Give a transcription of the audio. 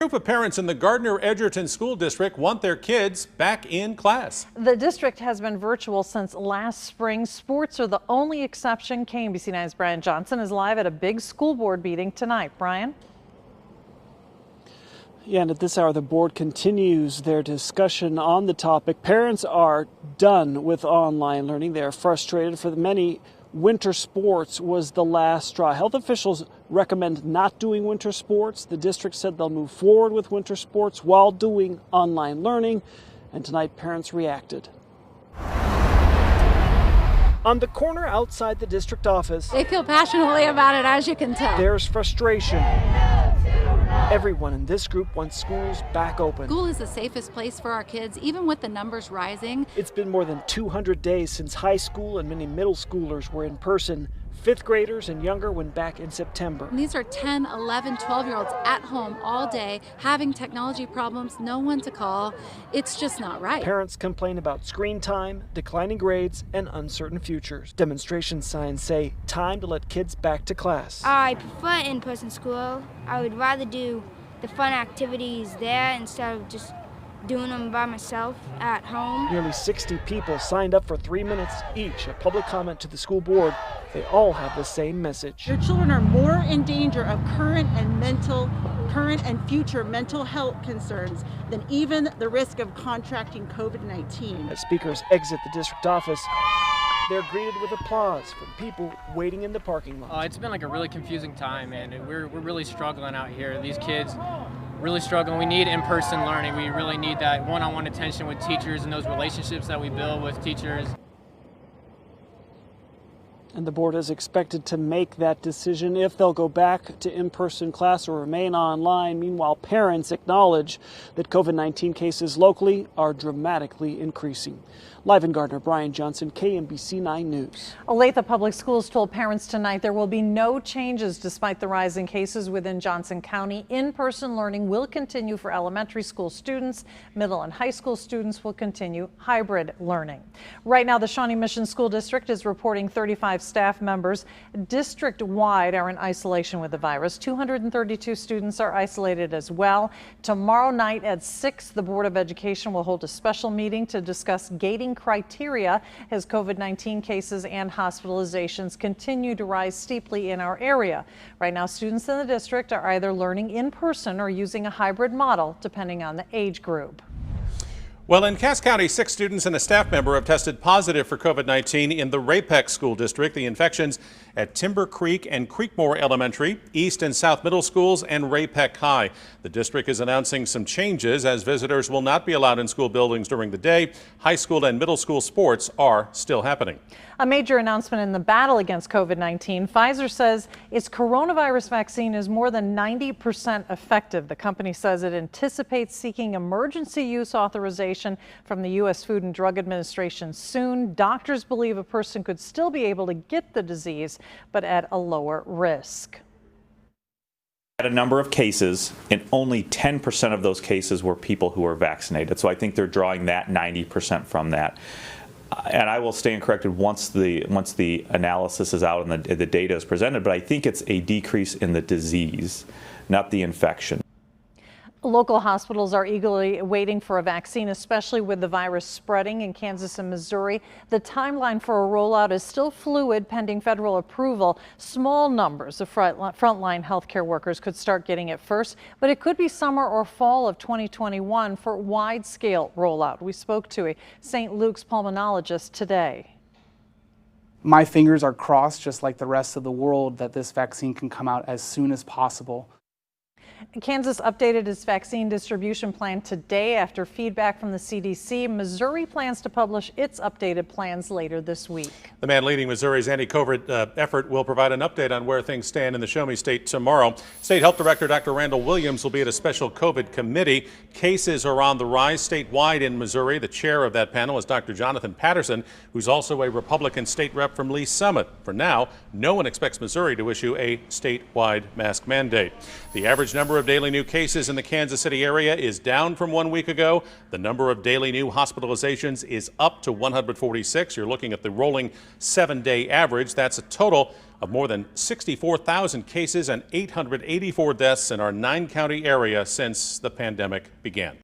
A group of parents in the Gardner-Edgerton School District want their kids back in class. The district has been virtual since last spring. Sports are the only exception. KMBC 9's Brian Johnson is live at a big school board meeting tonight. Brian? Yeah, and at this hour, the board continues their discussion on the topic. Parents are done with online learning. They are frustrated. For many, winter sports was the last straw. Health officials recommend not doing winter sports. The district said they'll move forward with winter sports while doing online learning. And tonight, parents reacted. On the corner outside the district office, they feel passionately about it, as you can tell. There's frustration. Everyone in this group wants schools back open. School is the safest place for our kids, even with the numbers rising. It's been more than 200 days since high school and many middle schoolers were in person. Fifth graders and younger went back in September. And these are 10, 11, 12-year-olds at home all day, having technology problems, no one to call. It's just not right. Parents complain about screen time, declining grades, and uncertain futures. Demonstration signs say, time to let kids back to class. I prefer in-person school. I would rather do the fun activities there instead of just doing them by myself at home. Nearly 60 people signed up for 3 minutes each of public comment to the school board. They all have the same message. Your children are more in danger of current and future mental health concerns than even the risk of contracting COVID-19. As speakers exit the district office, they're greeted with applause from people waiting in the parking lot. It's been like a really confusing time, and we're really struggling out here. These kids really struggling. We need in-person learning. We really need that one-on-one attention with teachers and those relationships that we build with teachers. And the board is expected to make that decision if they'll go back to in-person class or remain online. Meanwhile, parents acknowledge that COVID-19 cases locally are dramatically increasing. Live in Gardner, Brian Johnson, KMBC 9 News. Olathe Public Schools told parents tonight there will be no changes despite the rise in cases within Johnson County. In-person learning will continue for elementary school students. Middle and high school students will continue hybrid learning. Right now, the Shawnee Mission School District is reporting 35 staff members district-wide are in isolation with the virus. 232 students are isolated as well. Tomorrow night at 6, the Board of Education will hold a special meeting to discuss gating criteria as COVID-19 cases and hospitalizations continue to rise steeply in our area. Right now, students in the district are either learning in person or using a hybrid model, depending on the age group. Well, in Cass County, 6 students and a staff member have tested positive for COVID-19 in the Ray-Pec School District. The infections at Timber Creek and Creekmore Elementary, East and South Middle Schools, and Ray-Pec High. The district is announcing some changes as visitors will not be allowed in school buildings during the day. High school and middle school sports are still happening. A major announcement in the battle against COVID-19. Pfizer says its coronavirus vaccine is more than 90% effective. The company says it anticipates seeking emergency use authorization from the U.S. Food and Drug Administration soon. Doctors believe a person could still be able to get the disease, but at a lower risk. Had a number of cases, and only 10% of those cases were people who were vaccinated. So I think they're drawing that 90% from that. And I will stand corrected once the analysis is out and the data is presented, but I think it's a decrease in the disease, not the infection. Local hospitals are eagerly waiting for a vaccine, especially with the virus spreading in Kansas and Missouri. The timeline for a rollout is still fluid pending federal approval. Small numbers of frontline healthcare workers could start getting it first, but it could be summer or fall of 2021 for wide-scale rollout. We spoke to a St. Luke's pulmonologist today. My fingers are crossed, just like the rest of the world, that this vaccine can come out as soon as possible. Kansas updated its vaccine distribution plan today after feedback from the CDC. Missouri plans to publish its updated plans later this week. The man leading Missouri's anti-COVID effort will provide an update on where things stand in the Show Me State tomorrow. State Health Director Dr. Randall Williams will be at a special COVID committee. Cases are on the rise statewide in Missouri. The chair of that panel is Dr. Jonathan Patterson, who's also a Republican state rep from Lee Summit. For now, no one expects Missouri to issue a statewide mask mandate. The average number of daily new cases in the Kansas City area is down from 1 week ago. The number of daily new hospitalizations is up to 146. You're looking at the rolling 7-day average. That's a total of more than 64,000 cases and 884 deaths in our 9-county area since the pandemic began.